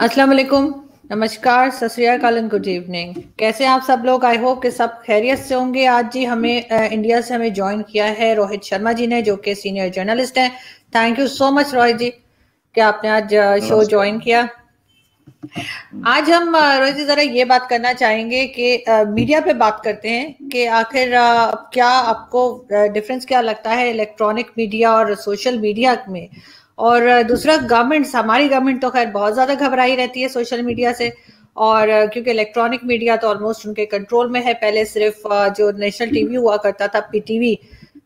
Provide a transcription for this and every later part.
अस्सलाम वालेकुम, नमस्कार, सत श्री अकाल एंड गुड इवनिंग। कैसे हैं आप सब लोग? आई होप कि सब खैरियत से होंगे। आज जी इंडिया से हमें ज्वाइन किया है रोहित शर्मा जी ने, जो कि सीनियर जर्नलिस्ट हैं। Thank you so much Rohit ji कि आपने आज शो ज्वाइन किया। आज हम रोहित जी जरा ये बात करना चाहेंगे कि मीडिया पे बात करते हैं कि आखिर क्या आपको डिफरेंस क्या लगता है इलेक्ट्रॉनिक मीडिया और सोशल मीडिया में। और दूसरा, गवर्नमेंट्स, हमारी गवर्नमेंट तो खैर बहुत ज्यादा घबराई रहती है सोशल मीडिया से, और क्योंकि इलेक्ट्रॉनिक मीडिया तो ऑलमोस्ट उनके कंट्रोल में है। पहले सिर्फ जो नेशनल टीवी हुआ करता था, पीटीवी,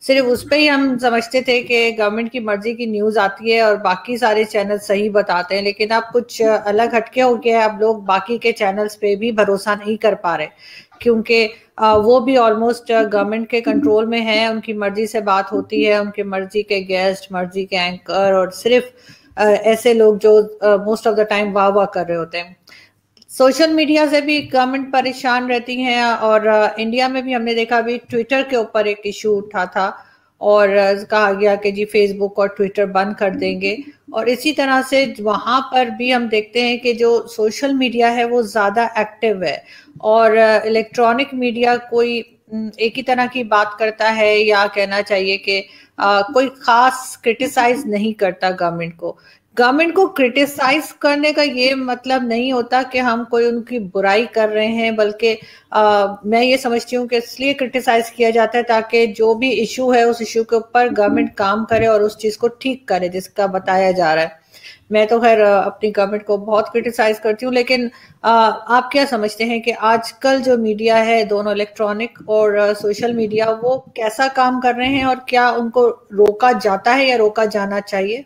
सिर्फ उस पर ही हम समझते थे कि गवर्नमेंट की मर्जी की न्यूज आती है और बाकी सारे चैनल सही बताते हैं। लेकिन अब कुछ अलग हटके हो गया है, अब लोग बाकी के चैनल्स पे भी भरोसा नहीं कर पा रहे, क्योंकि वो भी ऑलमोस्ट गवर्नमेंट के कंट्रोल में है। उनकी मर्जी से बात होती है, उनकी मर्जी के गेस्ट, मर्जी के एंकर, और सिर्फ ऐसे लोग जो मोस्ट ऑफ द टाइम वाह वाह कर रहे होते हैं। सोशल मीडिया से भी गवर्नमेंट परेशान रहती हैं, और इंडिया में भी हमने देखा, अभी ट्विटर के ऊपर एक इशू उठा था और कहा गया कि जी फेसबुक और ट्विटर बंद कर देंगे। और इसी तरह से वहां पर भी हम देखते हैं कि जो सोशल मीडिया है वो ज्यादा एक्टिव है, और इलेक्ट्रॉनिक मीडिया कोई एक ही तरह की बात करता है, या कहना चाहिए कि कोई खास क्रिटिसाइज नहीं करता गवर्नमेंट को। गवर्नमेंट को क्रिटिसाइज करने का ये मतलब नहीं होता कि हम कोई उनकी बुराई कर रहे हैं, बल्कि मैं ये समझती हूँ कि इसलिए क्रिटिसाइज किया जाता है ताकि जो भी इशू है उस इशू के ऊपर गवर्नमेंट काम करे और उस चीज को ठीक करे जिसका बताया जा रहा है। मैं तो खैर अपनी गवर्नमेंट को बहुत क्रिटिसाइज करती हूँ, लेकिन आप क्या समझते हैं कि आजकल जो मीडिया है, दोनों इलेक्ट्रॉनिक और सोशल मीडिया, वो कैसा काम कर रहे हैं, और क्या उनको रोका जाता है या रोका जाना चाहिए?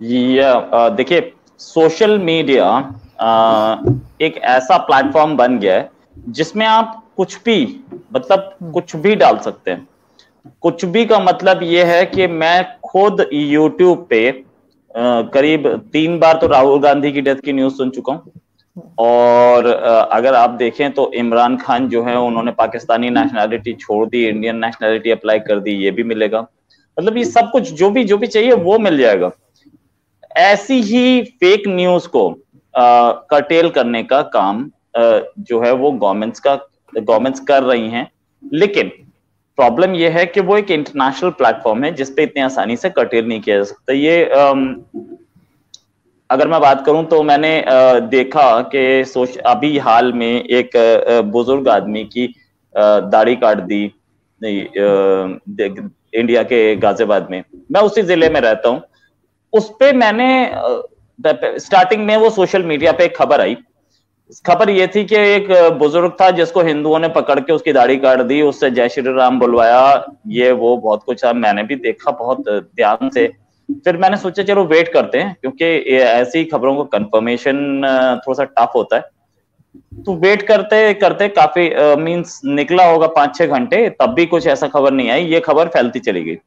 देखिए, सोशल मीडिया एक ऐसा प्लेटफॉर्म बन गया है जिसमें आप कुछ भी, मतलब कुछ भी डाल सकते हैं। कुछ भी का मतलब ये है कि मैं खुद यूट्यूब पे करीब 3 बार तो राहुल गांधी की डेथ की न्यूज सुन चुका हूं। और अगर आप देखें तो इमरान खान जो है उन्होंने पाकिस्तानी नेशनैलिटी छोड़ दी, इंडियन नेशनैलिटी अप्लाई कर दी, ये भी मिलेगा। मतलब ये सब कुछ जो भी चाहिए वो मिल जाएगा। ऐसी ही फेक न्यूज को कर्टेल करने का काम जो है वो गवर्नमेंट्स कर रही हैं। लेकिन प्रॉब्लम यह है कि वो एक इंटरनेशनल प्लेटफॉर्म है जिसपे इतनी आसानी से कर्टेल नहीं किया जा सकता। ये अगर मैं बात करूं तो मैंने देखा कि अभी हाल में एक बुजुर्ग आदमी की दाढ़ी काट दी इंडिया के गाजियाबाद में। मैं उसी जिले में रहता हूं। उस पे मैंने स्टार्टिंग में वो सोशल मीडिया पे एक खबर आई। खबर ये थी कि एक बुजुर्ग था जिसको हिंदुओं ने पकड़ के उसकी दाढ़ी काट दी, उससे जय श्री राम बुलवाया, ये वो बहुत कुछ। मैंने भी देखा बहुत ध्यान से। फिर मैंने सोचा चलो वेट करते हैं, क्योंकि ऐसी खबरों को कंफर्मेशन थोड़ा सा टफ होता है। तो वेट करते करते काफी मींस निकला होगा 5-6 घंटे, तब भी कुछ ऐसा खबर नहीं आई। ये खबर फैलती चली गई।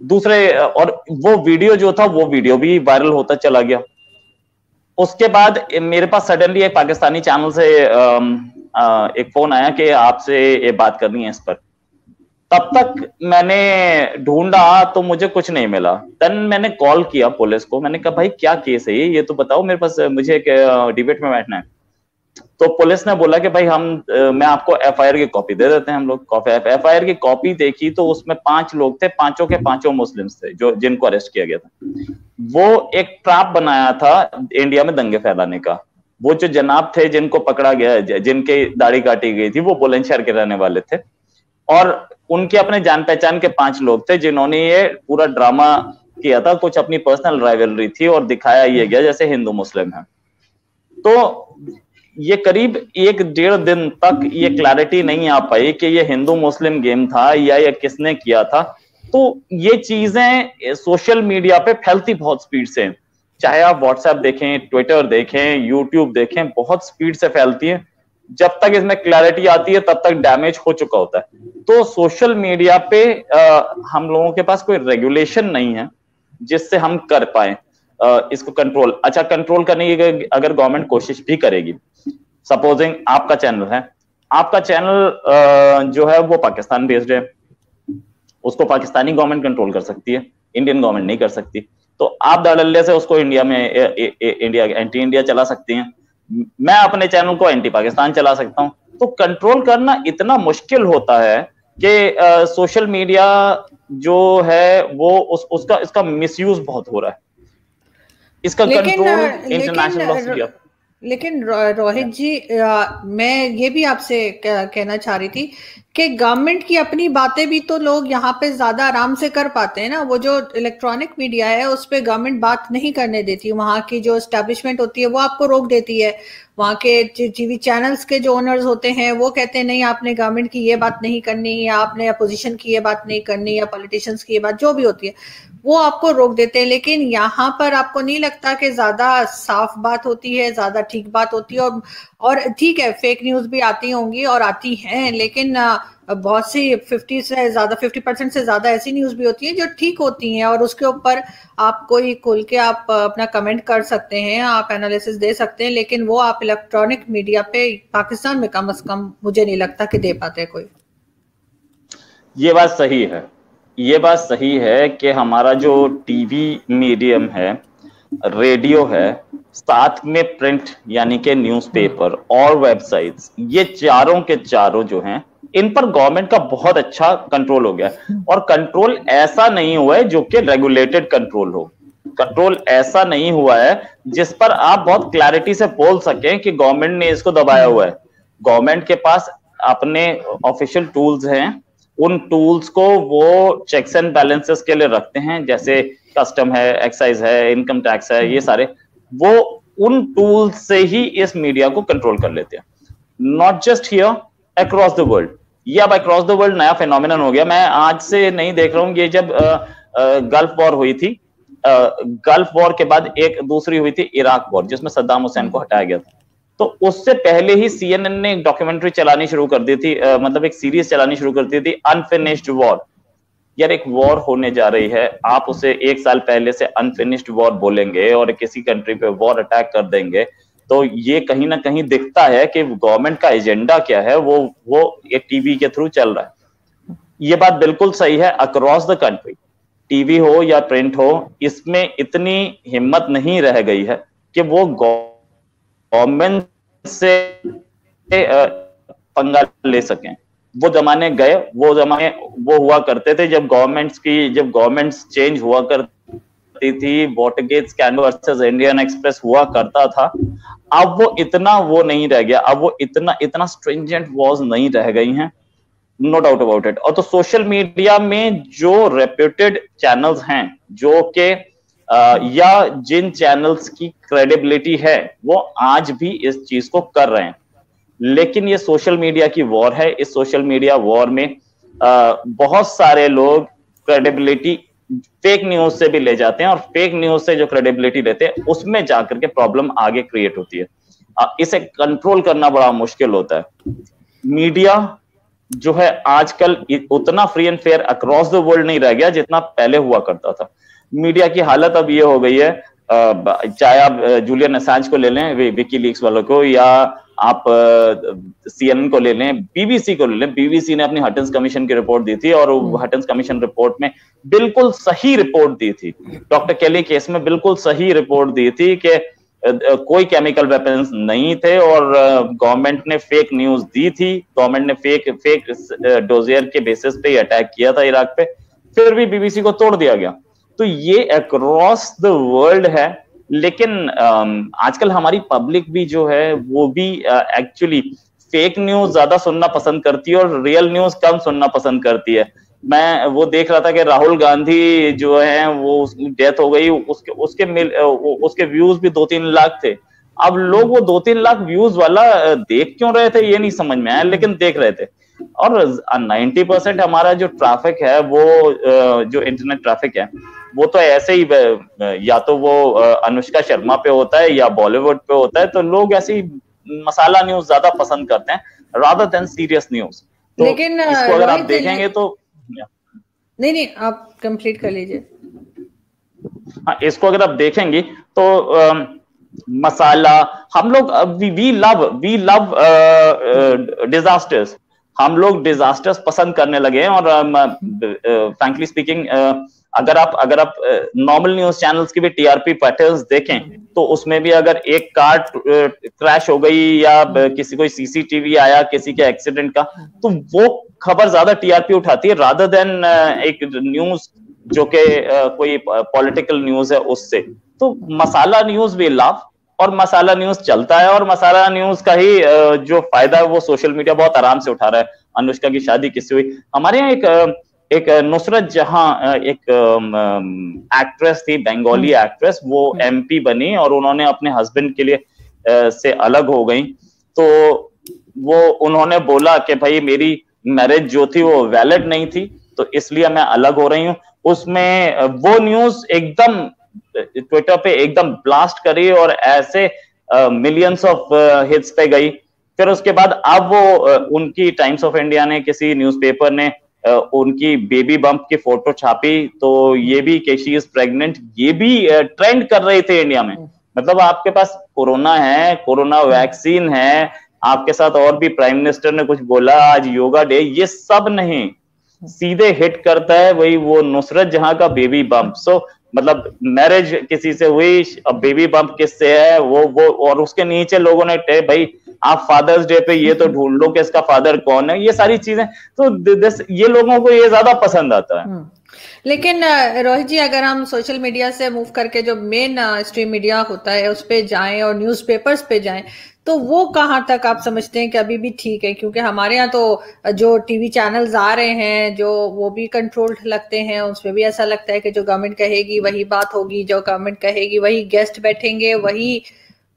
दूसरे, और वो वीडियो जो था वो वीडियो भी वायरल होता चला गया। उसके बाद मेरे पास सडनली एक पाकिस्तानी चैनल से एक फोन आया कि आपसे ये बात करनी है इस पर। तब तक मैंने ढूंढा तो मुझे कुछ नहीं मिला। देन मैंने कॉल किया पुलिस को। मैंने कहा भाई क्या केस है ये तो बताओ, मेरे पास मुझे एक डिबेट में बैठना है। तो पुलिस ने बोला कि भाई मैं आपको एफआईआर की कॉपी दे देते हैं। हम लोग एफआईआर की कॉपी देखी तो उसमें 5 लोग थे, पांचों के पांचों मुस्लिम्स थे जिनको अरेस्ट किया गया था। वो एक ट्रैप बनाया था इंडिया में दंगे फैलाने का। वो जो जनाब थे जिनको पकड़ा गया, जिनके दाढ़ी काटी गई थी, वो बुलंदशहर के रहने वाले थे, और उनके अपने जान पहचान के 5 लोग थे जिन्होंने ये पूरा ड्रामा किया था। कुछ अपनी पर्सनल राइवलरी थी और दिखाया ये गया जैसे हिंदू मुस्लिम है। तो ये करीब 1-1.5 दिन तक ये क्लैरिटी नहीं आ पाई कि ये हिंदू मुस्लिम गेम था या ये किसने किया था। तो ये चीजें सोशल मीडिया पे फैलती बहुत स्पीड से, चाहे आप व्हाट्सएप देखें, ट्विटर देखें, यूट्यूब देखें, बहुत स्पीड से फैलती है। जब तक इसमें क्लैरिटी आती है तब तक डैमेज हो चुका होता है। तो सोशल मीडिया पे हम लोगों के पास कोई रेगुलेशन नहीं है जिससे हम कर पाए इसको कंट्रोल। अच्छा, कंट्रोल करने की अगर गवर्नमेंट कोशिश भी करेगी, सपोजिंग आपका चैनल है, आपका चैनल जो है वो पाकिस्तान बेस्ड है, उसको पाकिस्तानी गवर्नमेंट कंट्रोल कर सकती है, इंडियन गवर्नमेंट नहीं कर सकती। तो आप धड़ल्ले से उसको इंडिया में इंडिया एंटी इंडिया चला सकती हैं, मैं अपने चैनल को एंटी पाकिस्तान चला सकता हूं। तो कंट्रोल करना इतना मुश्किल होता है कि सोशल मीडिया जो है वो उसका इसका मिसयूज बहुत हो रहा है, इसका कंट्रोल इंटरनेशनल लॉ से किया। लेकिन रोहित जी, मैं ये भी आपसे कहना चाह रही थी कि गवर्नमेंट की अपनी बातें भी तो लोग यहाँ पे ज्यादा आराम से कर पाते हैं ना। वो जो इलेक्ट्रॉनिक मीडिया है उस पे गवर्नमेंट बात नहीं करने देती, वहाँ की जो एस्टेब्लिशमेंट होती है वो आपको रोक देती है। वहाँ के टीवी चैनल्स के जो ओनर्स होते हैं वो कहते हैं नहीं, आपने गवर्नमेंट की ये बात नहीं करनी, या आपने अपोजिशन की ये बात नहीं करनी, या पॉलिटिशियंस की ये बात जो भी होती है वो आपको रोक देते हैं। लेकिन यहाँ पर आपको नहीं लगता कि ज्यादा साफ बात होती है, ज्यादा ठीक बात होती है? और ठीक है, फेक न्यूज भी आती होंगी और आती हैं, लेकिन बहुत सी 50% से ज्यादा ऐसी न्यूज भी होती है जो ठीक होती हैं, और उसके ऊपर आप कोई खुल के आप अपना कमेंट कर सकते हैं, आप एनालिसिस दे सकते हैं। लेकिन वो आप इलेक्ट्रॉनिक मीडिया पे पाकिस्तान में कम से कम मुझे नहीं लगता कि दे पाते कोई। ये बात सही है, ये बात सही है कि हमारा जो टीवी मीडियम है, रेडियो है, साथ में प्रिंट यानी कि न्यूज़पेपर और वेबसाइट्स, ये चारों के चारों जो हैं इन पर गवर्नमेंट का बहुत अच्छा कंट्रोल हो गया। और कंट्रोल ऐसा नहीं हुआ है जो कि रेगुलेटेड कंट्रोल हो, कंट्रोल ऐसा नहीं हुआ है जिस पर आप बहुत क्लैरिटी से बोल सकें कि गवर्नमेंट ने इसको दबाया हुआ है। गवर्नमेंट के पास अपने ऑफिशियल टूल्स हैं, उन टूल्स को वो चेक्स एंड बैलेंसेस के लिए रखते हैं, जैसे कस्टम है, एक्साइज है, इनकम टैक्स है, ये सारे वो उन टूल्स से ही इस मीडिया को कंट्रोल कर लेते हैं। Not just here, across the world. ये अब अक्रॉस द वर्ल्ड नया फिनोमिनन हो गया। मैं आज से नहीं देख रहा हूँ, ये जब गल्फ वॉर हुई थी, गल्फ वॉर के बाद एक दूसरी हुई थी इराक वॉर, जिसमें सद्दाम हुसैन को हटाया गया था, तो उससे पहले ही CNN ने एक डॉक्यूमेंट्री चलानी शुरू कर दी थी, मतलब एक सीरीज चलानी शुरू कर दी थी, अनफिनिश्ड वॉर। यार एक वॉर होने जा रही है, आप उसे एक साल पहले से अनफिनिश्ड वॉर बोलेंगे और किसी कंट्री पे वॉर अटैक कर देंगे, तो ये कहीं ना कहीं दिखता है कि गवर्नमेंट का एजेंडा क्या है, वो एक टीवी के थ्रू चल रहा है। ये बात बिल्कुल सही है, अक्रॉस द कंट्री, टीवी हो या प्रिंट हो, इसमें इतनी हिम्मत नहीं रह गई है कि वो गवर्नमेंट से पंगा ले सकें। वो जमाने गए, वो जमाने वो हुआ करते थे जब गवर्नमेंट्स चेंज हुआ करती थी, Watergate scandal versus Indian express हुआ करता था। अब वो इतना वो नहीं रह गया, अब वो इतना स्ट्रिंजेंट वॉज नहीं रह गई हैं, नो डाउट अबाउट इट। और तो सोशल मीडिया में जो रेप्यूटेड चैनल्स हैं, जो के या जिन चैनल्स की क्रेडिबिलिटी है, वो आज भी इस चीज को कर रहे हैं। लेकिन ये सोशल मीडिया की वॉर है, इस सोशल मीडिया वॉर में बहुत सारे लोग क्रेडिबिलिटी फेक न्यूज से भी ले जाते हैं, और फेक न्यूज से जो क्रेडिबिलिटी लेते हैं उसमें जाकर के प्रॉब्लम आगे क्रिएट होती है। इसे कंट्रोल करना बड़ा मुश्किल होता है। मीडिया जो है आजकल उतना free and fair across the world नहीं रह गया जितना पहले हुआ करता था। मीडिया की हालत अब ये हो गई है, चाहे आप जूलियन असांज को ले लें, विकीलीक्स वालों को, या आप CNN को ले लें, BBC को ले लें। BBC ने अपनी हटन्स कमीशन की रिपोर्ट दी थी, और हटन्स कमीशन रिपोर्ट में बिल्कुल सही रिपोर्ट दी थी, डॉक्टर केली केस में बिल्कुल सही रिपोर्ट दी थी कि कोई केमिकल वेपन्स नहीं थे, और गवर्नमेंट ने फेक न्यूज दी थी, गवर्नमेंट ने फेक डोजियर के बेसिस पे अटैक किया था इराक पे, फिर भी BBC को तोड़ दिया गया। तो ये अक्रॉस द वर्ल्ड है। लेकिन आजकल हमारी पब्लिक भी जो है वो भी एक्चुअली फेक न्यूज ज्यादा सुनना पसंद करती है और रियल न्यूज कम सुनना पसंद करती है। मैं वो देख रहा था कि राहुल गांधी जो है वो डेथ हो गई, उसके व्यूज भी 2-3 लाख थे। अब लोग वो 2-3 लाख व्यूज वाला देख क्यों रहे थे ये नहीं समझ में आया, लेकिन देख रहे थे। और 90% हमारा जो ट्रैफिक है, वो जो इंटरनेट ट्रैफिक है, वो तो ऐसे ही या तो वो अनुष्का शर्मा पे होता है या बॉलीवुड पे होता है, तो लोग ऐसे ही मसाला न्यूज ज्यादा पसंद करते हैं रादर देन सीरियस न्यूज। तो लेकिन इसको अगर आप देखेंगे तो नहीं आप कंप्लीट कर लीजिए। हाँ, इसको अगर आप देखेंगे तो मसाला, हम लोग वी लव डिजास्टर्स, हम लोग डिजास्टर्स पसंद करने लगे हैं। और फ्रैंकली स्पीकिंग, अगर आप नॉर्मल न्यूज चैनल्स की भी टीआरपी पैटर्न्स देखें तो उसमें भी अगर एक कार क्रैश हो गई या किसी कोई सीसीटीवी आया किसी के एक्सीडेंट का, तो वो खबर ज्यादा टीआरपी उठाती है रादर देन एक न्यूज जो कि कोई पॉलिटिकल न्यूज है उससे। तो मसाला न्यूज भी लव, और मसाला न्यूज चलता है, और मसाला न्यूज का ही जो फायदा है वो सोशल मीडिया बहुत आराम से उठा रहा है। अनुष्का की शादी किससे हुई? हमारे यहाँ एक नुसरत जहां, एक एक्ट्रेस थी, बंगाली एक्ट्रेस, वो एमपी बनी और उन्होंने अपने हस्बैंड के लिए से अलग हो गई। तो वो उन्होंने बोला कि भाई मेरी मैरिज जो थी वो वैलिड नहीं थी, तो इसलिए मैं अलग हो रही हूँ। उसमें वो न्यूज एकदम ट्विटर पे एकदम ब्लास्ट करी और ऐसे मिलियंस ऑफ हिट्स पे गई। फिर उसके बाद अब वो उनकी टाइम्स ऑफ इंडिया ने, किसी न्यूज़पेपर ने उनकी बेबी बम्प की फोटो छापी, तो ये भी कि शी इज प्रेग्नेंट, ये भी ट्रेंड कर रहे थे इंडिया में। मतलब आपके पास कोरोना है, कोरोना वैक्सीन है, आपके साथ और भी प्राइम मिनिस्टर ने कुछ बोला, आज योगा डे, ये सब नहीं, सीधे हिट करता है वही वो नुसरत जहां का बेबी बम्प। सो मतलब मैरिज किसी से हुई, अब बेबी बम्प किससे है वो और उसके नीचे लोगों ने भाई आप फादर्स डे पे ये तो ढूंढ लो कि इसका फादर कौन है, ये सारी चीजें। तो ये लोगों को ये ज्यादा पसंद आता है। लेकिन रोहित जी, अगर हम सोशल मीडिया से मूव करके जो मेन स्ट्रीम मीडिया होता है उस पे जाएं और न्यूज़पेपर्स पे जाएं, तो वो कहाँ तक आप समझते हैं कि अभी भी ठीक है? क्योंकि हमारे यहाँ तो जो टीवी चैनल्स आ रहे हैं जो वो भी कंट्रोल्ड लगते हैं, उसमें भी ऐसा लगता है कि जो गवर्नमेंट कहेगी वही बात होगी, जो गवर्नमेंट कहेगी वही गेस्ट बैठेंगे, वही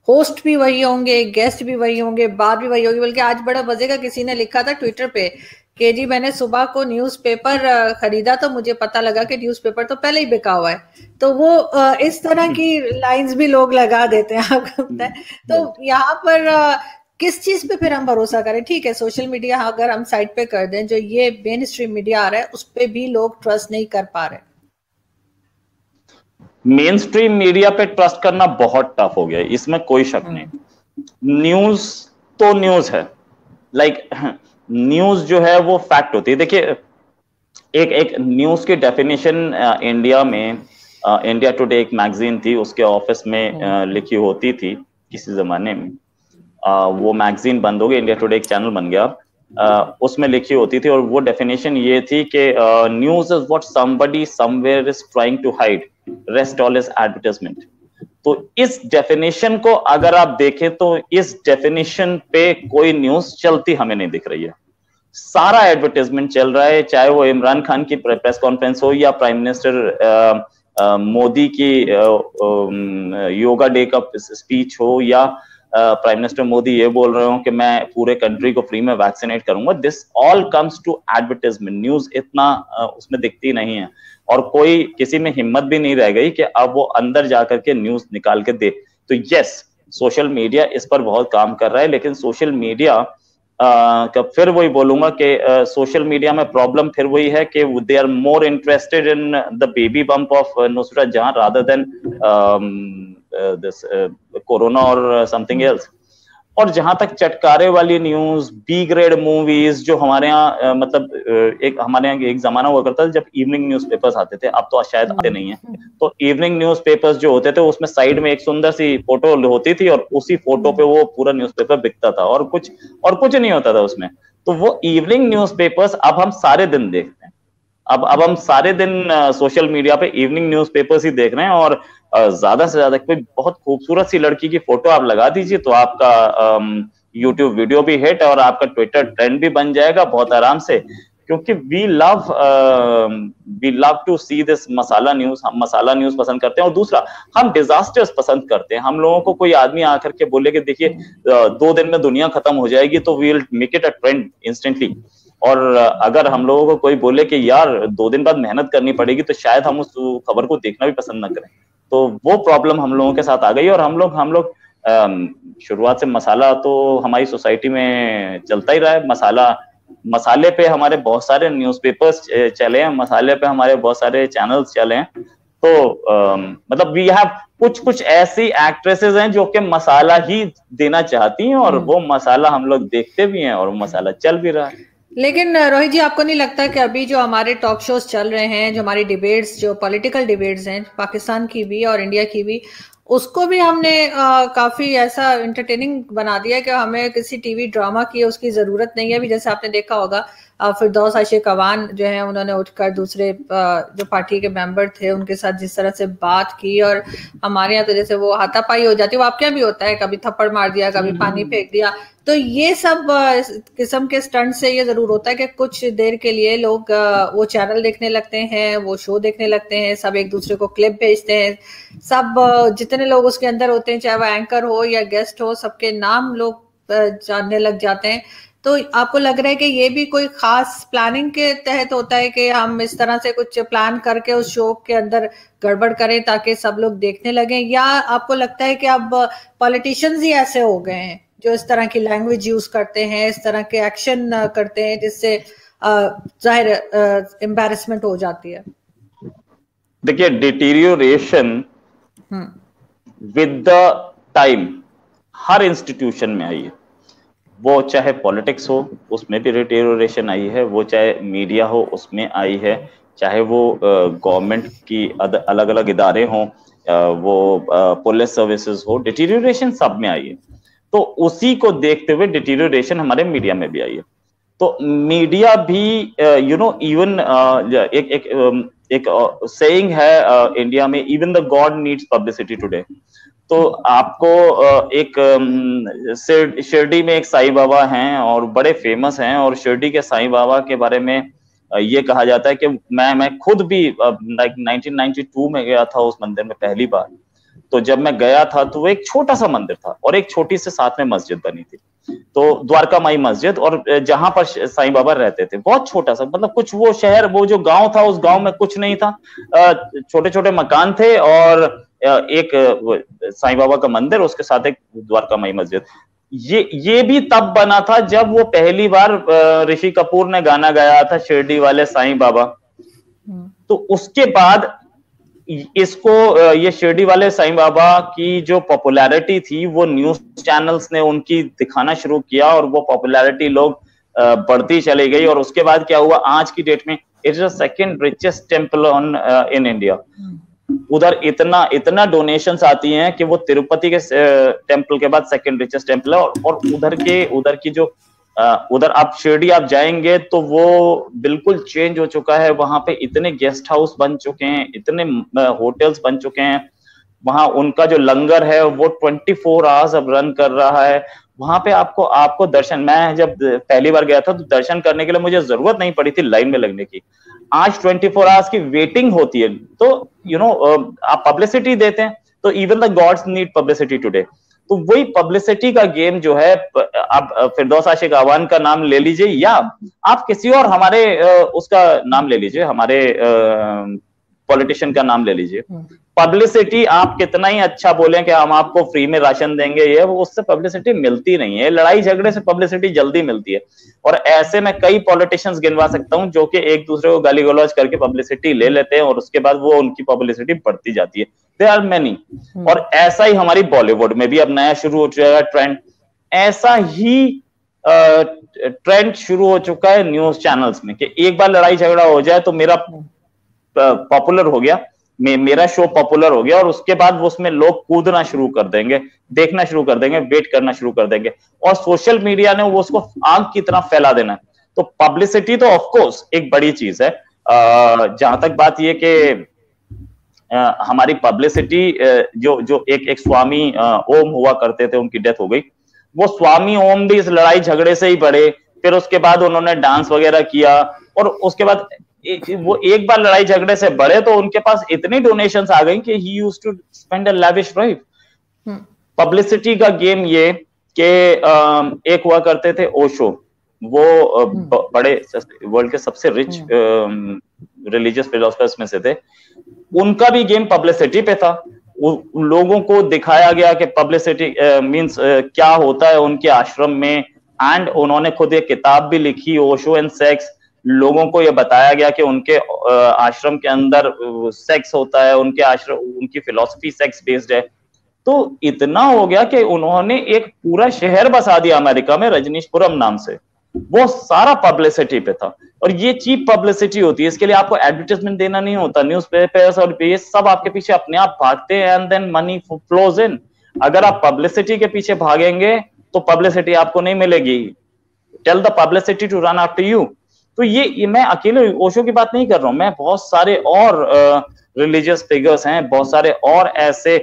होस्ट भी वही होंगे, गेस्ट भी वही होंगे, बात भी वही होगी। बल्कि आज बड़ा मजे का किसी ने लिखा था ट्विटर पे कि जी मैंने सुबह को न्यूज़पेपर खरीदा तो मुझे पता लगा कि न्यूज़पेपर तो पहले ही बिका हुआ है। तो वो इस तरह की लाइंस भी लोग लगा देते हैं, आपको पता है। तो यहाँ पर किस चीज पे फिर हम भरोसा करें? ठीक है, सोशल मीडिया अगर हम साइड पे कर दें, जो ये मेन स्ट्रीम मीडिया आ रहा है उस पे भी लोग ट्रस्ट नहीं कर पा रहे। मेन स्ट्रीम मीडिया पे ट्रस्ट करना बहुत टफ हो गया, इसमें कोई शक नहीं। न्यूज तो न्यूज है, लाइक न्यूज जो है वो फैक्ट होती है। देखिए, एक न्यूज की डेफिनेशन इंडिया में, इंडिया टुडे एक मैगजीन थी, उसके ऑफिस में लिखी होती थी किसी जमाने में। वो मैगजीन बंद हो गई, इंडिया टुडे एक चैनल बन गया। उसमें लिखी होती थी और वो डेफिनेशन ये थी कि news is what somebody somewhere is trying to hide, rest all is advertisement. तो इस डेफिनेशन को अगर आप देखें तो इस डेफिनेशन पे कोई न्यूज चलती हमें नहीं दिख रही है। सारा एडवर्टाइजमेंट चल रहा है, चाहे वो इमरान खान की प्रेस कॉन्फ्रेंस हो या प्राइम मिनिस्टर मोदी की योगा डे का स्पीच हो, या प्राइम मिनिस्टर मोदी ये बोल रहे हो कि मैं पूरे कंट्री को फ्री में वैक्सीनेट करूंगा। This all comes to advertisement. News इतना उसमें दिखती नहीं है और कोई किसी में हिम्मत भी नहीं रह गई कि अब वो अंदर जाकर के न्यूज निकाल के दे। तो यस, सोशल मीडिया इस पर बहुत काम कर रहा है, लेकिन सोशल मीडिया फिर वही बोलूंगा कि सोशल मीडिया में प्रॉब्लम फिर वही है कि they are more interested in the baby bump of Nusrat Jahan rather than this corona और समथिंग एल्स। और जहां तक चटकारे वाली न्यूज, बी ग्रेड मूवीज, जो हमारे यहाँ मतलब एक हमारे यहाँ एक जमाना हुआ करता था जब इवनिंग न्यूज़पेपर्स आते थे, अब तो शायद आते नहीं है। तो इवनिंग न्यूज़पेपर्स जो होते थे उसमें साइड में एक सुंदर सी फोटो होती थी और उसी फोटो पे वो पूरा न्यूज़पेपर बिकता था और कुछ नहीं होता था उसमें। तो वो इवनिंग न्यूज़पेपर्स अब हम सारे दिन देखते हैं। अब हम सारे दिन सोशल मीडिया पे इवनिंग न्यूज़पेपर्स ही देख रहे हैं और ज्यादा से ज्यादा कोई बहुत खूबसूरत सी लड़की की फोटो आप लगा दीजिए तो आपका यूट्यूब वीडियो भी हिट और आपका ट्विटर ट्रेंड भी बन जाएगा बहुत आराम से, क्योंकि we love to see this masala news. हम मसाला न्यूज पसंद करते हैं। और दूसरा, हम डिजास्टर्स पसंद करते हैं। हम लोगों को कोई आदमी आकर के बोले कि देखिए 2 दिन में दुनिया खत्म हो जाएगी तो we will make it a trend instantly. और अगर हम लोगों को कोई बोले कि यार 2 दिन बाद मेहनत करनी पड़ेगी तो शायद हम उस खबर को देखना भी पसंद न करें। तो वो प्रॉब्लम हम लोगों के साथ आ गई। और हम लोग शुरुआत से मसाला तो हमारी सोसाइटी में चलता ही रहा है। मसाले पे हमारे बहुत सारे न्यूज़पेपर्स चले हैं, मसाले पे हमारे बहुत सारे चैनल्स चले हैं। तो मतलब वी हैव कुछ ऐसी एक्ट्रेसेस हैं जो कि मसाला ही देना चाहती हैं और वो मसाला हम लोग देखते भी हैं और मसाला चल भी रहा है। लेकिन रोहित जी, आपको नहीं लगता कि अभी जो हमारे टॉक शोज चल रहे हैं, जो हमारी डिबेट्स, जो पॉलिटिकल डिबेट्स हैं पाकिस्तान की भी और इंडिया की भी, उसको भी हमने काफी ऐसा इंटरटेनिंग बना दिया कि हमें किसी टीवी ड्रामा की उसकी जरूरत नहीं है। अभी जैसे आपने देखा होगा, फिरदौस आशिक अवान जो है, उन्होंने उठकर दूसरे जो पार्टी के मेंबर थे उनके साथ जिस तरह से बात की, और हमारे यहाँ तो जैसे वो हाथापाई हो जाती है, वो आपके यहाँ भी होता है, कभी थप्पड़ मार दिया, कभी पानी फेंक दिया। तो ये सब किस्म के स्टंट से ये जरूर होता है कि कुछ देर के लिए लोग वो चैनल देखने लगते हैं, वो शो देखने लगते हैं, सब एक दूसरे को क्लिप भेजते हैं, सब जितने लोग उसके अंदर होते हैं, चाहे वो एंकर हो या गेस्ट हो, सबके नाम लोग जानने लग जाते हैं। तो आपको लग रहा है कि ये भी कोई खास प्लानिंग के तहत होता है कि हम इस तरह से कुछ प्लान करके उस शो के अंदर गड़बड़ करें ताकि सब लोग देखने लगे, या आपको लगता है कि अब पॉलिटिशियंस ही ऐसे हो गए हैं जो इस तरह की लैंग्वेज यूज करते हैं, इस तरह के एक्शन करते हैं जिससे जाहिर एम्बैरेसमेंट हो जाती है? देखिए, deterioration with the time her institution में आई है। वो चाहे पॉलिटिक्स हो, उसमें भी डिटीरियोरेशन आई है, वो चाहे मीडिया हो, उसमें आई है, चाहे वो गवर्नमेंट की अलग अलग इदारे हों, वो पुलिस सर्विसेज हो, डिटीरियोरेशन सब में आई है। तो उसी को देखते हुए डिटीरियोरेशन हमारे मीडिया में भी आई है। तो मीडिया भी इवन एक सेइंग है इंडिया में, even the God needs publicity today. तो आपको एक शिरडी में एक साईं बाबा हैं और बड़े फेमस हैं, और शिरडी के साईं बाबा के बारे में ये कहा जाता है कि मैं खुद भी 1992 में गया था उस मंदिर में पहली बार। तो जब मैं गया था तो वो एक छोटा सा मंदिर था और एक छोटी से साथ में मस्जिद बनी थी, तो द्वारका माई मस्जिद, और जहां पर साईं बाबा रहते थे, बहुत छोटा सा, मतलब कुछ वो शहर, वो जो गांव था, उस गांव में कुछ नहीं था, छोटे छोटे मकान थे और एक साईं बाबा का मंदिर, उसके साथ एक द्वारका माई मस्जिद। ये भी तब बना था जब वो पहली बार ऋषि कपूर ने गाना गाया था, शिरडी वाले साईं बाबा। तो उसके बाद इसको, ये शिरडी वाले साईं बाबा की जो पॉपुलैरिटी थी, वो न्यूज चैनल्स ने उनकी दिखाना शुरू किया और वो पॉपुलैरिटी लोग बढ़ती चली गई। और उसके बाद क्या हुआ, आज की डेट में it is the second richest temple on in India. उधर इतना डोनेशंस आती हैं कि वो तिरुपति के टेम्पल के बाद सेकंड रिचेस्ट टेम्पल है। और उधर की जो उधर आप शिरडी आप जाएंगे तो वो बिल्कुल चेंज हो चुका है। वहां पे इतने गेस्ट हाउस बन चुके हैं, इतने होटल्स बन चुके हैं, वहां उनका जो लंगर है वो 24 आवर्स अब रन कर रहा है। वहां पे आपको दर्शन, मैं जब पहली बार गया था तो दर्शन करने के लिए मुझे जरूरत नहीं पड़ी थी लाइन में लगने की। आज 24 आवर्स की वेटिंग होती है। तो आप पब्लिसिटी देते हैं, तो even the gods need publicity today. तो वही पब्लिसिटी का गेम जो है, आप फिरदौस आशिक अवान का नाम ले लीजिए या आप किसी और हमारे उसका नाम ले लीजिए, हमारे पॉलिटिशियन का नाम ले लीजिए, पब्लिसिटी आप कितना ही अच्छा बोलें कि हम आपको फ्री में राशन देंगे, ये वो, उससे पब्लिसिटी मिलती नहीं है। लड़ाई झगड़े से पब्लिसिटी जल्दी मिलती है। और ऐसे में कई पॉलिटिशियंस गिनवा सकता हूं जो कि एक दूसरे को गाली गलौज करके पब्लिसिटी ले लेते हैं और उसके बाद वो उनकी पब्लिसिटी बढ़ती जाती है। There are many. और ऐसा ही हमारी बॉलीवुड में भी अब नया शुरू हो चुका है ट्रेंड। ऐसा ही ट्रेंड शुरू हो चुका है न्यूज चैनल्स में कि एक बार लड़ाई झगड़ा हो जाए तो मेरा पॉपुलर हो गया, मेरा शो पॉपुलर हो गया, और उसके बाद वो उसमें लोग कूदना शुरू कर देंगे, देखना शुरू कर देंगे, वेट करना शुरू कर देंगे। और सोशल मीडिया ने वो उसको आग की तरह फैला देना है। तो पब्लिसिटी तो ऑफ कोर्स एक बड़ी चीज है। जहां तक बात ये कि हमारी पब्लिसिटी, जो एक स्वामी ओम हुआ करते थे, उनकी डेथ हो गई, वो स्वामी ओम भी इस लड़ाई झगड़े से ही बढ़े। फिर उसके बाद उन्होंने डांस वगैरह किया, और उसके बाद वो एक बार लड़ाई झगड़े से बढ़े तो उनके पास इतनी डोनेशंस आ गई कि he used to spend a lavish life. Publicity का गेम ये कि एक हुआ करते थे ओशो, वो बड़े वर्ल्ड के सबसे रिच रिलीजियस फिलोसफर्स में से थे। उनका भी गेम पब्लिसिटी पे था। लोगों को दिखाया गया कि पब्लिसिटी मींस क्या होता है उनके आश्रम में। एंड उन्होंने खुद एक किताब भी लिखी, ओशो एंड सेक्स। लोगों को यह बताया गया कि उनके आश्रम के अंदर सेक्स होता है, उनके आश्रम, उनकी फिलॉसफी सेक्स बेस्ड है। तो इतना हो गया कि उन्होंने एक पूरा शहर बसा दिया अमेरिका में, रजनीशपुरम नाम से। वो सारा पब्लिसिटी पे था। और ये चीप पब्लिसिटी होती है, इसके लिए आपको एडवर्टाइजमेंट देना नहीं होता, न्यूज़पेपर्स और ये सब आपके पीछे अपने आप भागते हैं and then money flows in. अगर आप पब्लिसिटी के पीछे भागेंगे तो पब्लिसिटी आपको नहीं मिलेगी। Tell the publicity to run after you. तो ये मैं अकेले ओशो की बात नहीं कर रहा हूं, मैं बहुत सारे और रिलीजियस फिगर्स हैं, बहुत सारे और ऐसे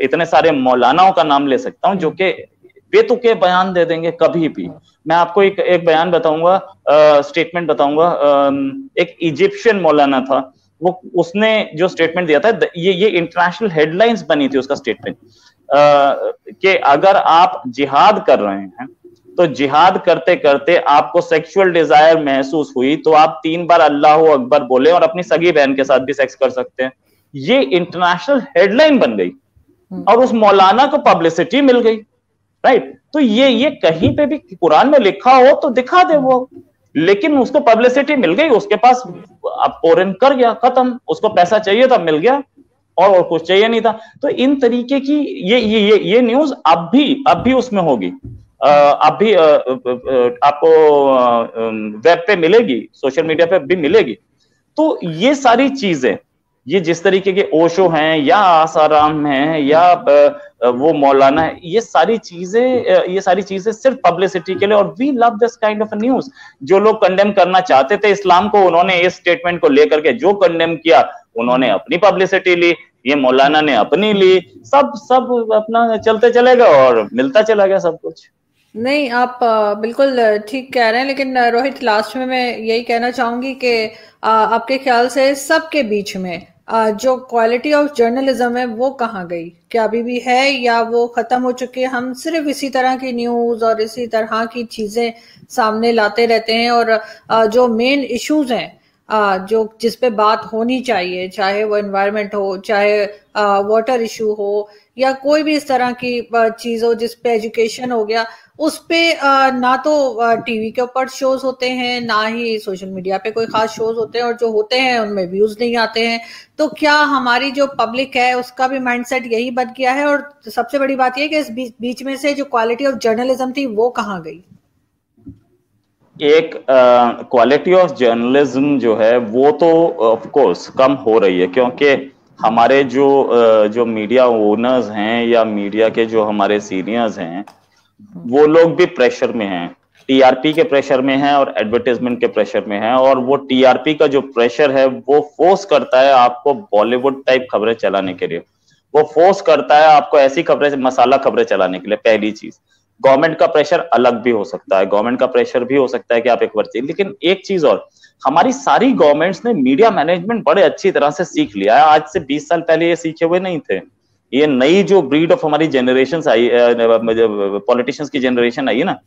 इतने सारे मौलानाओं का नाम ले सकता हूं जो कि बेतुके बयान दे देंगे कभी भी। मैं आपको एक बयान बताऊंगा, स्टेटमेंट बताऊंगा। एक इजिप्शियन मौलाना था, वो उसने जो स्टेटमेंट दिया था, ये इंटरनेशनल हेडलाइंस बनी थी उसका स्टेटमेंट, कि अगर आप जिहाद कर रहे हैं तो जिहाद करते करते आपको सेक्सुअल डिजायर महसूस हुई तो आप 3 बार अल्लाह अकबर बोले और अपनी सगी बहन के साथ भी सेक्स कर सकते हैं। ये इंटरनेशनल हेडलाइन बन गई और उस मौलाना को पब्लिसिटी मिल गई, राइट। तो ये कहीं पे भी कुरान में लिखा हो तो दिखा दे वो, लेकिन उसको पब्लिसिटी मिल गई, उसके पास अब पोरन कर गया, खत्म। उसको पैसा चाहिए था, मिल गया, और कुछ चाहिए नहीं था। तो इन तरीके की ये न्यूज अब भी उसमें होगी, अब भी आपको वेब पे मिलेगी, सोशल मीडिया पे भी मिलेगी। तो ये सारी चीजें, ये जिस तरीके के ओशो हैं या आसाराम हैं या वो मौलाना है, ये सारी चीजें सिर्फ पब्लिसिटी के लिए। और we love this kind of news. जो लोग कंडेम करना चाहते थे इस्लाम को, उन्होंने इस स्टेटमेंट को लेकर के जो कंडेम किया, उन्होंने अपनी पब्लिसिटी ली, ये मौलाना ने अपनी ली, सब अपना चलते चलेगा और मिलता चला गया सब कुछ। नहीं, आप बिल्कुल ठीक कह रहे हैं, लेकिन रोहित, लास्ट में मैं यही कहना चाहूंगी कि आपके ख्याल से सबके बीच में जो क्वालिटी ऑफ जर्नलिज्म है वो कहाँ गई? क्या अभी भी है या वो खत्म हो चुकी है? हम सिर्फ इसी तरह की न्यूज और इसी तरह की चीजें सामने लाते रहते हैं, और जो मेन इश्यूज हैं जो जिस पे बात होनी चाहिए, चाहे वो एनवायरनमेंट हो, चाहे वाटर इशू हो, या कोई भी इस तरह की चीज हो, जिस पे एजुकेशन हो गया, उस पे ना तो टीवी के ऊपर शोज होते हैं, ना ही सोशल मीडिया पे कोई खास शोज होते हैं, और जो होते हैं उनमें व्यूज नहीं आते हैं। तो क्या हमारी जो पब्लिक है उसका भी माइंडसेट यही बन गया है? और सबसे बड़ी बात यह कि इस बीच में से जो क्वालिटी ऑफ जर्नलिज्म थी वो कहाँ गई? एक क्वालिटी ऑफ जर्नलिज्म जो है वो तो ऑफ कोर्स कम हो रही है, क्योंकि हमारे जो मीडिया ओनर्स हैं या मीडिया के जो हमारे सीनियर्स हैं, वो लोग भी प्रेशर में हैं, टीआरपी के प्रेशर में हैं और एडवर्टाइजमेंट के प्रेशर में हैं। और वो टीआरपी का जो प्रेशर है वो फोर्स करता है आपको बॉलीवुड टाइप खबरें चलाने के लिए, वो फोर्स करता है आपको ऐसी खबरें, मसाला खबरें चलाने के लिए। पहली चीज, गवर्नमेंट का प्रेशर अलग भी हो सकता है, गवर्नमेंट का प्रेशर भी हो सकता है कि आप एक बार चाहिए। लेकिन एक चीज और, हमारी सारी गवर्नमेंट्स ने मीडिया मैनेजमेंट बड़े अच्छी तरह से सीख लिया है। आज से 20 साल पहले ये सीखे हुए नहीं थे। ये नई जो ब्रीड ऑफ हमारी जनरेशन आई, पॉलिटिशियंस की जनरेशन आई है ना,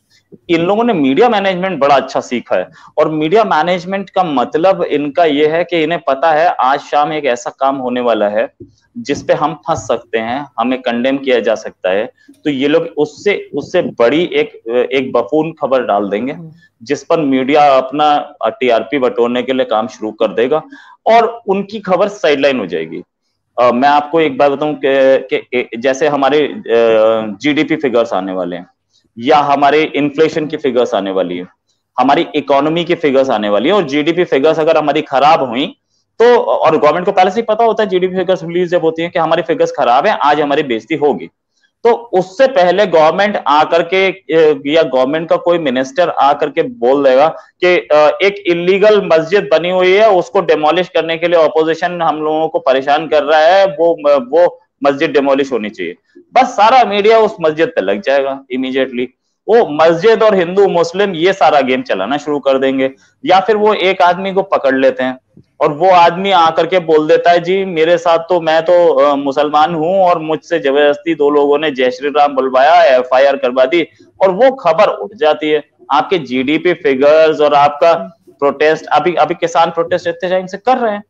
इन लोगों ने मीडिया मैनेजमेंट बड़ा अच्छा सीखा है। और मीडिया मैनेजमेंट का मतलब इनका ये है कि इन्हें पता है आज शाम एक ऐसा काम होने वाला है जिसपे हम फंस सकते हैं, हमें कंडेम किया जा सकता है। तो ये लोग उससे बड़ी एक बफून खबर डाल देंगे जिस पर मीडिया अपना टीआरपी बटोरने के लिए काम शुरू कर देगा और उनकी खबर साइडलाइन हो जाएगी। मैं आपको एक बात बताऊं कि जैसे हमारे जीडीपी फिगर्स आने वाले हैं, या हमारे इन्फ्लेशन की फिगर्स आने वाली है, हमारी इकोनॉमी की फिगर्स आने वाली है, और जीडीपी फिगर्स अगर हमारी खराब हुई तो, और गवर्नमेंट को पहले से ही पता होता है जीडीपी फिगर्स रिलीज जब होती है कि हमारी फिगर्स खराब है, आज हमारी बेइज्जती होगी, तो उससे पहले गवर्नमेंट आकर के या गवर्नमेंट का कोई मिनिस्टर आकर के बोल देगा कि एक इलीगल मस्जिद बनी हुई है, उसको डिमोलिश करने के लिए ऑपोजिशन हम लोगों को परेशान कर रहा है, वो मस्जिद डिमोलिश होनी चाहिए। बस सारा मीडिया उस मस्जिद पे लग जाएगा इमीडिएटली। वो मस्जिद और हिंदू मुस्लिम ये सारा गेम चलाना शुरू कर देंगे। या फिर वो एक आदमी को पकड़ लेते हैं और वो आदमी आकर के बोल देता है, जी मेरे साथ तो, मैं तो मुसलमान हूं और मुझसे जबरदस्ती 2 लोगों ने जय श्री राम बुलवाया, एफआईआर करवा दी, और वो खबर उठ जाती है। आपके जीडीपी फिगर्स और आपका प्रोटेस्ट, अभी किसान प्रोटेस्ट इतने टाइम से कर रहे हैं,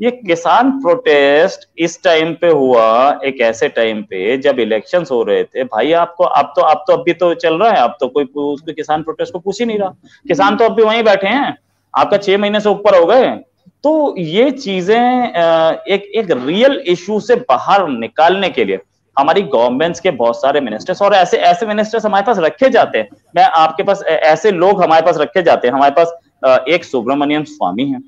ये किसान प्रोटेस्ट इस टाइम पे हुआ, एक ऐसे टाइम पे जब इलेक्शंस हो रहे थे। भाई आपको अब तो अभी तो चल रहा है, अब तो कोई उसके किसान प्रोटेस्ट को पूछ ही नहीं रहा, किसान तो अभी वहीं बैठे हैं, आपका 6 महीने से ऊपर हो गए। तो ये चीजें एक रियल इशू से बाहर निकालने के लिए हमारी गवर्नमेंट्स के बहुत सारे मिनिस्टर्स, और ऐसे मिनिस्टर्स हमारे पास रखे जाते हैं मैं आपके पास ऐसे लोग हमारे पास रखे जाते हैं। हमारे पास एक सुब्रमण्यम स्वामी है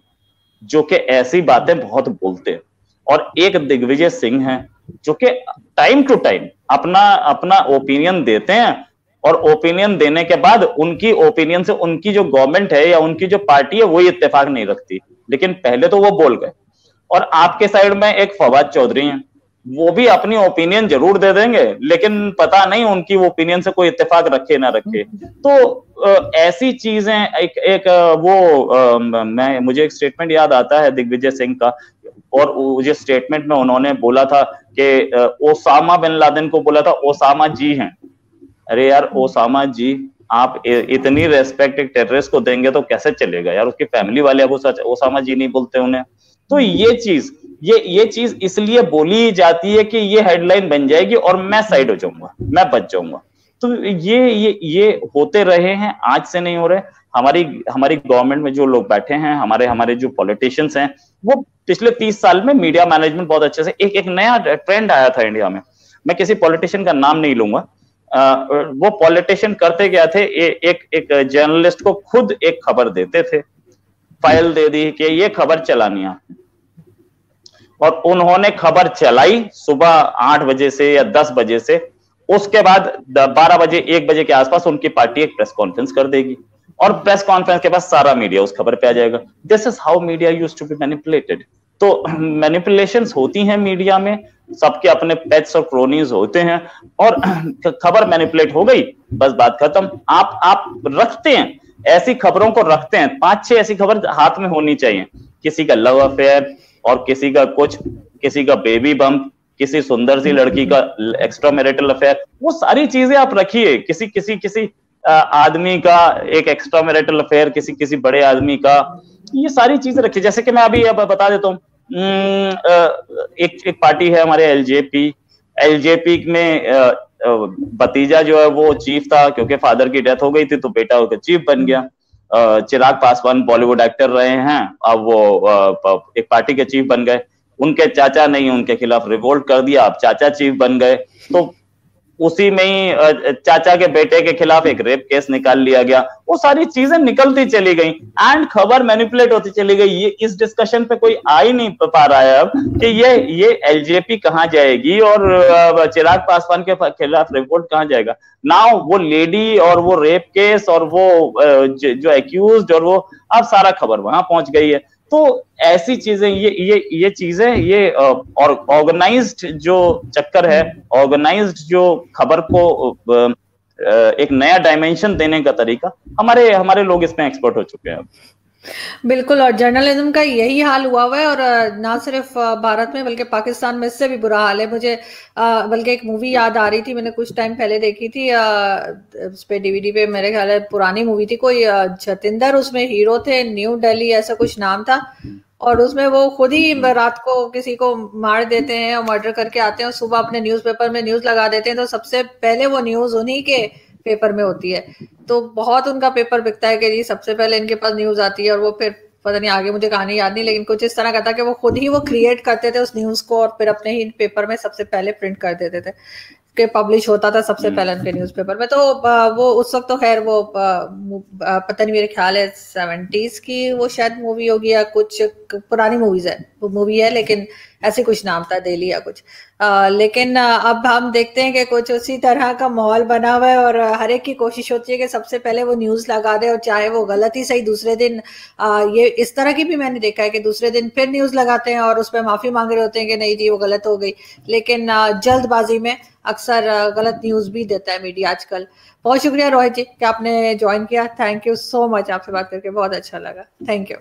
जो कि ऐसी बातें बहुत बोलते हैं, और एक दिग्विजय सिंह है जो कि टाइम टू टाइम अपना अपना ओपिनियन देते हैं, और ओपिनियन देने के बाद उनकी ओपिनियन से उनकी जो गवर्नमेंट है या उनकी जो पार्टी है वो इत्तेफाक नहीं रखती, लेकिन पहले तो वो बोल गए। और आपके साइड में एक फवाद चौधरी हैं, वो भी अपनी ओपिनियन जरूर दे देंगे, लेकिन पता नहीं उनकी ओपिनियन से कोई इत्तेफाक रखे ना रखे। तो ऐसी चीजें मैं मुझे एक स्टेटमेंट याद आता है दिग्विजय सिंह का, और जो स्टेटमेंट में उन्होंने बोला था कि ओसामा बिन लादेन को बोला था ओसामा जी हैं। अरे यार ओसामा जी, आप इतनी रेस्पेक्ट एक टेररिस्ट को देंगे तो कैसे चलेगा यार, उसकी फैमिली वाले अब ओसामा जी नहीं बोलते उन्हें। तो ये चीज इसलिए बोली जाती है कि ये हेडलाइन बन जाएगी और मैं साइड हो जाऊंगा, मैं बच जाऊंगा। तो ये होते रहे हैं, आज से नहीं हो रहे। हमारी गवर्नमेंट में जो लोग बैठे हैं, हमारे जो पॉलिटिशियंस हैं, वो पिछले 30 साल में मीडिया मैनेजमेंट बहुत अच्छे से, एक नया ट्रेंड आया था इंडिया में। मैं किसी पॉलिटिशियन का नाम नहीं लूंगा, वो पॉलिटिशियन करते क्या थे, एक जर्नलिस्ट को खुद एक खबर देते थे, फाइल दे दी कि ये खबर चलानी है, और उन्होंने खबर चलाई सुबह 8 बजे से या 10 बजे से। उसके बाद 12 बजे 1 बजे के आसपास उनकी पार्टी एक प्रेस कॉन्फ्रेंस कर देगी, और प्रेस कॉन्फ्रेंस के बाद सारा मीडिया उस खबर पे आ जाएगा। This is how media used to be manipulated. तो मैनिपुलेशंस होती हैं मीडिया में, सबके अपने पेट्स और क्रोनीज होते हैं, और खबर मैनिपुलेट हो गई, बस बात खत्म। आप रखते हैं ऐसी खबरों को, रखते हैं 5-6 ऐसी खबर हाथ में होनी चाहिए, किसी का लव अफेयर और किसी का कुछ, किसी का बेबी बम्प, किसी सुंदर सी लड़की का एक्स्ट्रा मैरिटल अफेयर, वो सारी चीजें आप रखिए। किसी आदमी का एक एक्स्ट्रा मैरिटल अफेयर, किसी बड़े आदमी का, ये सारी चीजें रखिए। जैसे कि मैं अभी अब बता देता हूँ, एक पार्टी है हमारे एलजेपी में भतीजा जो है वो चीफ था, क्योंकि फादर की डेथ हो गई थी तो बेटा होकर चीफ बन गया। चिराग पासवान बॉलीवुड एक्टर रहे हैं, अब वो एक पार्टी के चीफ बन गए। उनके चाचा ने उनके खिलाफ रिवोल्ट कर दिया, अब चाचा चीफ बन गए। तो उसी में ही चाचा के बेटे के खिलाफ एक रेप केस निकाल लिया गया। वो सारी चीजें निकलती चली गई एंड खबर मैनिपुलेट होती चली गई। ये इस डिस्कशन पे कोई आ ही नहीं पा रहा है अब कि ये एलजेपी कहाँ जाएगी और चिराग पासवान के खिलाफ रिपोर्ट कहाँ जाएगा। नाउ वो लेडी और वो रेप केस और वो जो एक्यूज्ड और वो अब सारा खबर वहां पहुंच गई है। तो ऐसी चीजें ये चीजें ये और ऑर्गेनाइज्ड जो चक्कर है, ऑर्गेनाइज्ड जो खबर को एक नया डायमेंशन देने का तरीका, हमारे लोग इसमें एक्सपर्ट हो चुके हैं अब। बिल्कुल, और जर्नलिज्म का यही हाल हुआ हुआ है, और ना सिर्फ भारत में बल्कि पाकिस्तान में इससे भी बुरा हाल है। मुझे बल्कि एक मूवी याद आ रही थी, मैंने कुछ टाइम पहले देखी थी उस पे डीवीडी पे, मेरे ख्याल है पुरानी मूवी थी, कोई जतिंदर उसमें हीरो थे, न्यू दिल्ली ऐसा कुछ नाम था, और उसमें वो खुद ही रात को किसी को मार देते हैं और मर्डर करके आते हैं और सुबह अपने न्यूज़पेपर में न्यूज लगा देते हैं, तो सबसे पहले वो न्यूज उन्हीं के पेपर में होती है। तो बहुत उनका पेपर बिकता है कि जी सबसे पहले इनके पास न्यूज आती है, और वो फिर पता नहीं आगे मुझे कहानी याद नहीं, लेकिन कुछ इस तरह का था कि वो खुद ही वो क्रिएट करते थे उस न्यूज को और फिर अपने ही पेपर में सबसे पहले प्रिंट कर देते थे कि पब्लिश होता था सबसे पहले उनके न्यूज़पेपर में। तो वो उस वक्त तो खैर वो पता नहीं, मेरे ख्याल है 70s की वो शायद मूवी होगी या कुछ पुरानी मूवीज है, वो मूवी है लेकिन ऐसे कुछ नाम था, दिल्ली या कुछ। लेकिन अब हम देखते हैं कि कुछ उसी तरह का माहौल बना हुआ है, और हर एक की कोशिश होती है कि सबसे पहले वो न्यूज लगा दे, और चाहे वो गलत ही सही दूसरे दिन ये इस तरह की भी मैंने देखा है कि दूसरे दिन फिर न्यूज लगाते हैं और उस पर माफी मांग रहे होते हैं कि नहीं जी वो गलत हो गई, लेकिन जल्दबाजी में अक्सर गलत न्यूज भी देता है मीडिया आजकल। बहुत शुक्रिया रोहित जी कि आपने ज्वाइन किया, थैंक यू सो मच, आपसे बात करके बहुत अच्छा लगा, थैंक यू।